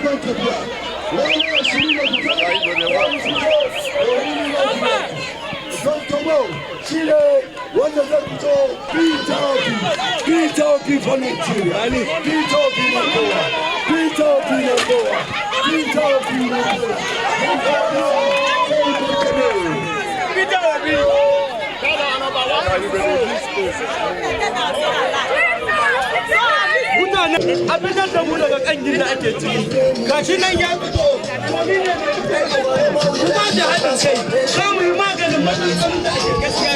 for Nigeria. Abin da mu daga kan gida ake ciki gashi nan ya fito kuma da haɗin kai za mu yi maganin matsalolin da ake gaskiya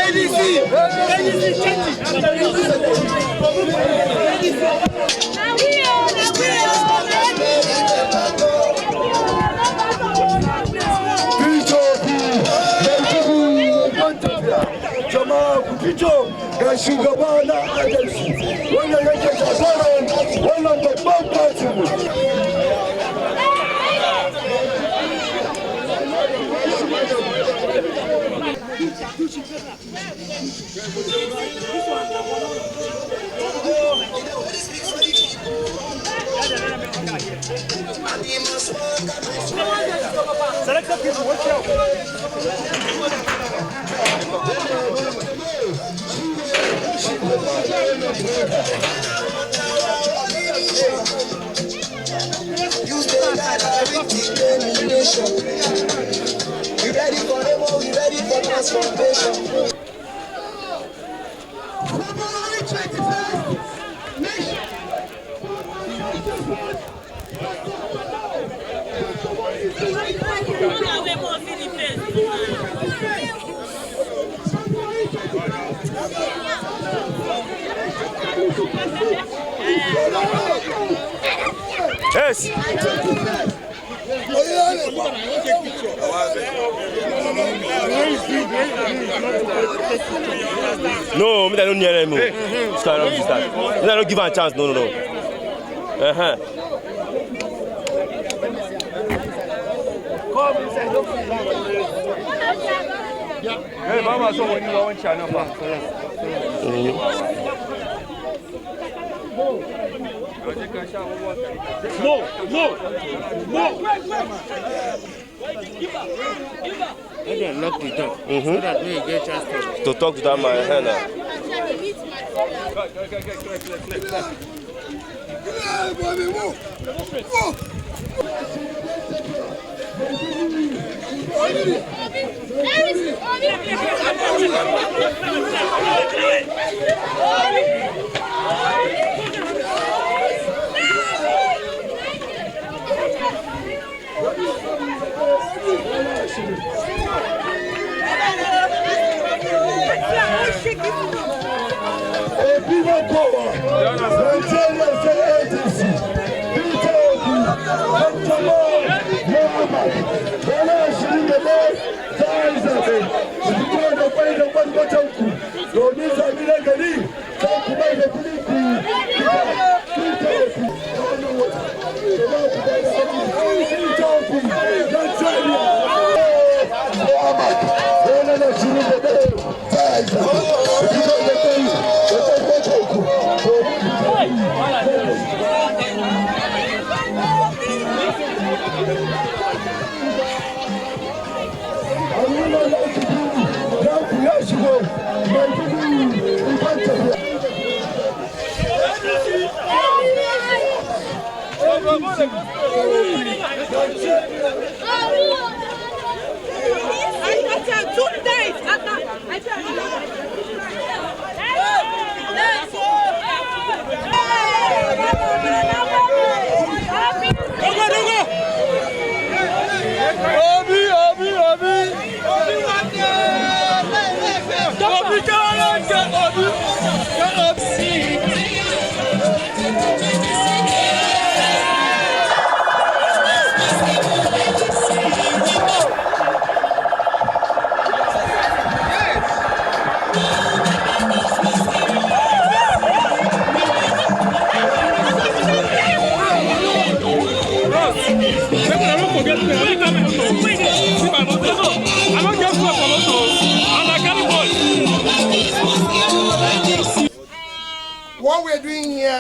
ADC jama'a ku fito ga shugaba na adalci wanda yake jagoran wannan babban fatinmu. You stay like determination. We ready for the war, we ready for transformation. Yes. No, I don't need any more. Start. I don't give her a chance. No. Hey, Mama, so when you want channel, More. Let them lock the door so that we get chance to talk to that man.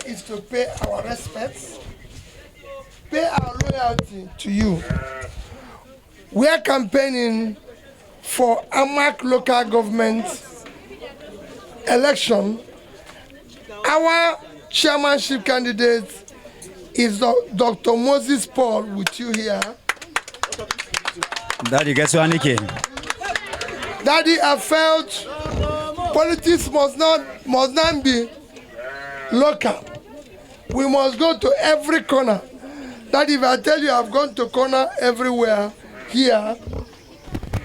here is to pay our respects, pay our loyalty to you. We are campaigning for AMAC local government election. Our chairmanship candidate is Dr. Moses Paul with you here. Daddy, guess what, Nicky? Daddy, I felt politics must not be local. We must go to every corner. Daddy, if I tell you I've gone to corner everywhere here,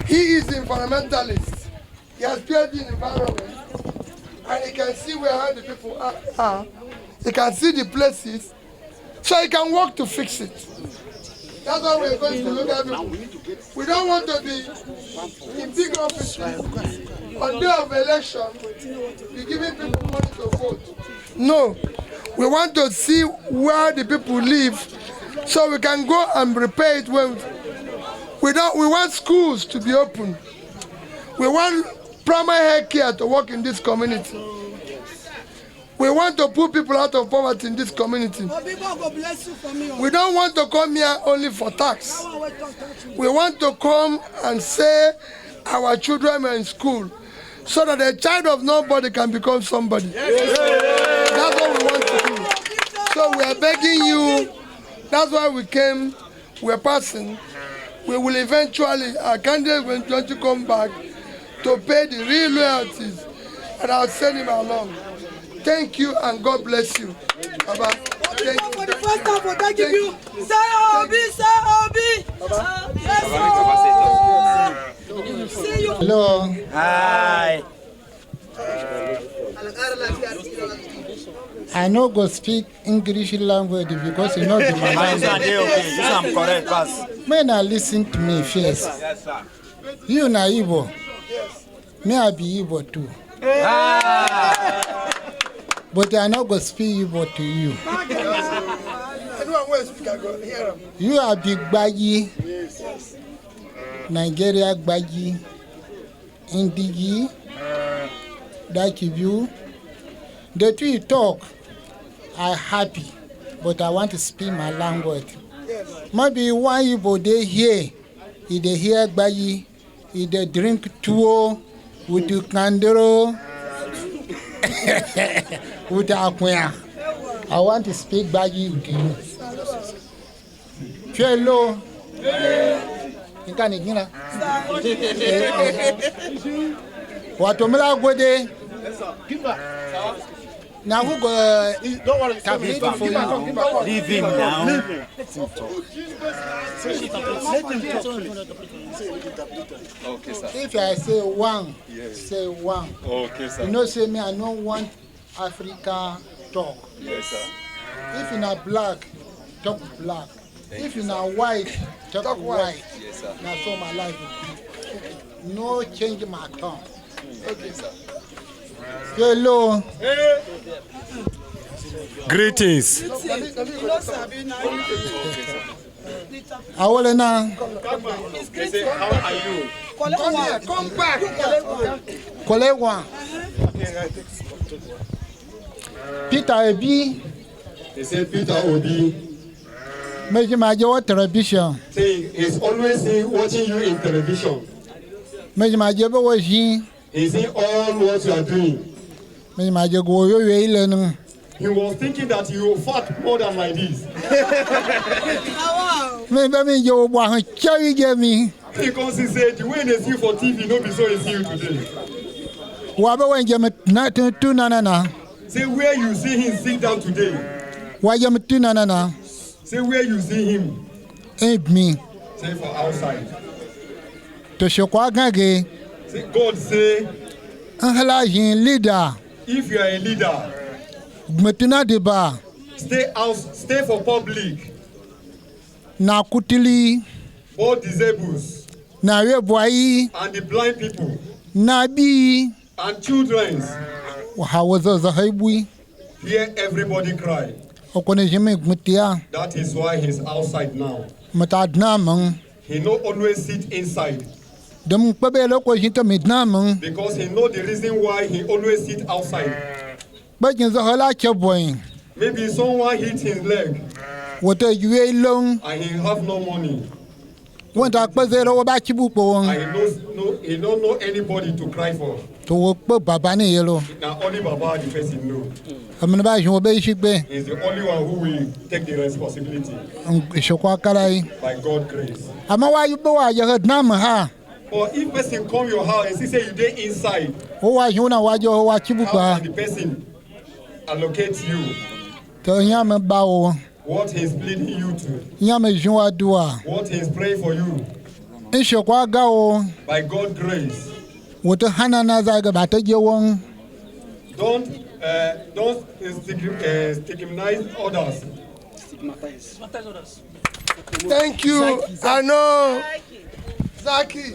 he is an environmentalist. He has PhD in environment. And he can see where the people are. He can see the places. So he can work to fix it. That's why we're going to look at people. We don't want to be in big offices. On day of election, we're giving people money to vote. No. We want to see where the people live so we can go and repair it when we want schools to be open. We want primary health care to work in this community. We want to put people out of poverty in this community. We don't want to come here only for tax. We want to come and say our children are in school so that a child of nobody can become somebody. That's what we want to do. So we are begging you. That's why we came. We're passing. We will eventually, our candidate will want to come back to pay the real loyalties, and I'll send him along. Thank you and God bless you. Baba. Thank you. For the first time for Daki Biyu, say Obi, say you. Hello. Hi. I know go speak English language because you know the language. I'm correct, pass. May not listen to me first. You na Igbo. Me I be Igbo too. But I not go speak Igbo to you. You are big baggy. Nigeria baggy. Indigi. Daki Biyu. The two you talk, I'm happy, but I want to speak my language. Maybe one Igbo they hear, if they hear baggy, if they drink tuwo with the kandero, with the akwea. I want to speak baggy with you. Hello. You can't ignore. What omela gode? Now who go? Don't worry. For you. Leave him now. Okay, sir. If I say one, say one. Okay, sir. You know, say me, I don't want Africa talk. Yes, sir. If you're not black, talk black. If you're not white, talk white. Yes, sir. That's all my life. No change my tongue. Okay, sir. Hello. Greetings. Awolena. How are you? Come back. Collect one. Peter Obi. They say Peter Obi. Major Major television. Saying he's always watching you in television. Major Major watching. He's seeing all what you are doing. Major Major go away learning. He was thinking that you fought more than like this. Maybe you want to carry me. Because he said the way they see you for TV, no be so he see you today. What when you not to na? Say where you see him sit down today. Why you to na? Say where you see him. Ain't me. Say for outside. To show gage. Say God say. Leader. If you are a leader. Stay out, stay for public. Na kutili. For disabled. Na weboyi. And the blind people. Na bi. And children. How was the highway? Hear everybody cry. That is why he's outside now. He no always sit inside. Because he know the reason why he always sit outside. Maybe Maybe someone hit his leg What are you long? and he have no money. Want to put it over back to And he don't know anybody to cry for. work Babani yellow. Now only Baba the person know. I'm going to buy you a basic bay. He's the only one who will take the responsibility by God's grace. I'm a why you go. You heard Nama. But if person come your house and say you dey inside, Oh, I you know what you're watching. how can the person allocate you To Yama Bao. what he's pleading you to, Yama Jua Dua. what he's praying for you In Shokwago. by God's grace? What the Hanana Zaga Batagawong. Don't stigmatize others. Thank you. I know, Zaki.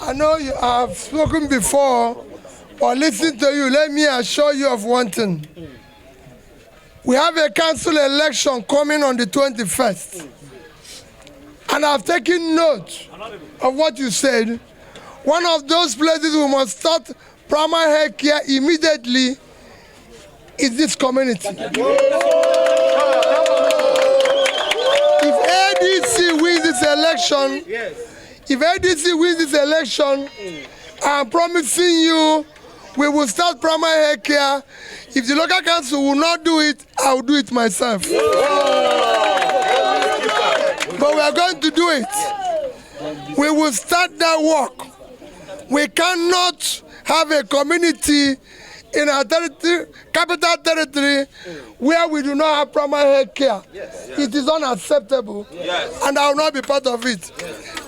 I know you have spoken before, but listen to you. Let me assure you of one thing. We have a council election coming on the 21st. And I've taken note of what you said. One of those places we must start primary health care immediately is this community. If ADC wins this election, I'm promising you we will start primary health care. If the local council will not do it, I will do it myself. But we are going to do it. We will start that work. We cannot have a community in our territory, capital territory, where we do not have primary health care. It is unacceptable, and I will not be part of it.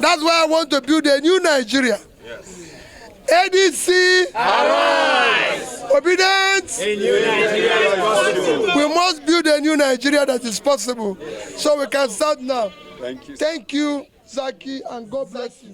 That's why I want to build a new Nigeria. ADC, arise! Obedience, A new Nigeria is possible. we must build a new Nigeria that is possible. So we can start now. Thank you. Thank you, Zaki, and God bless you.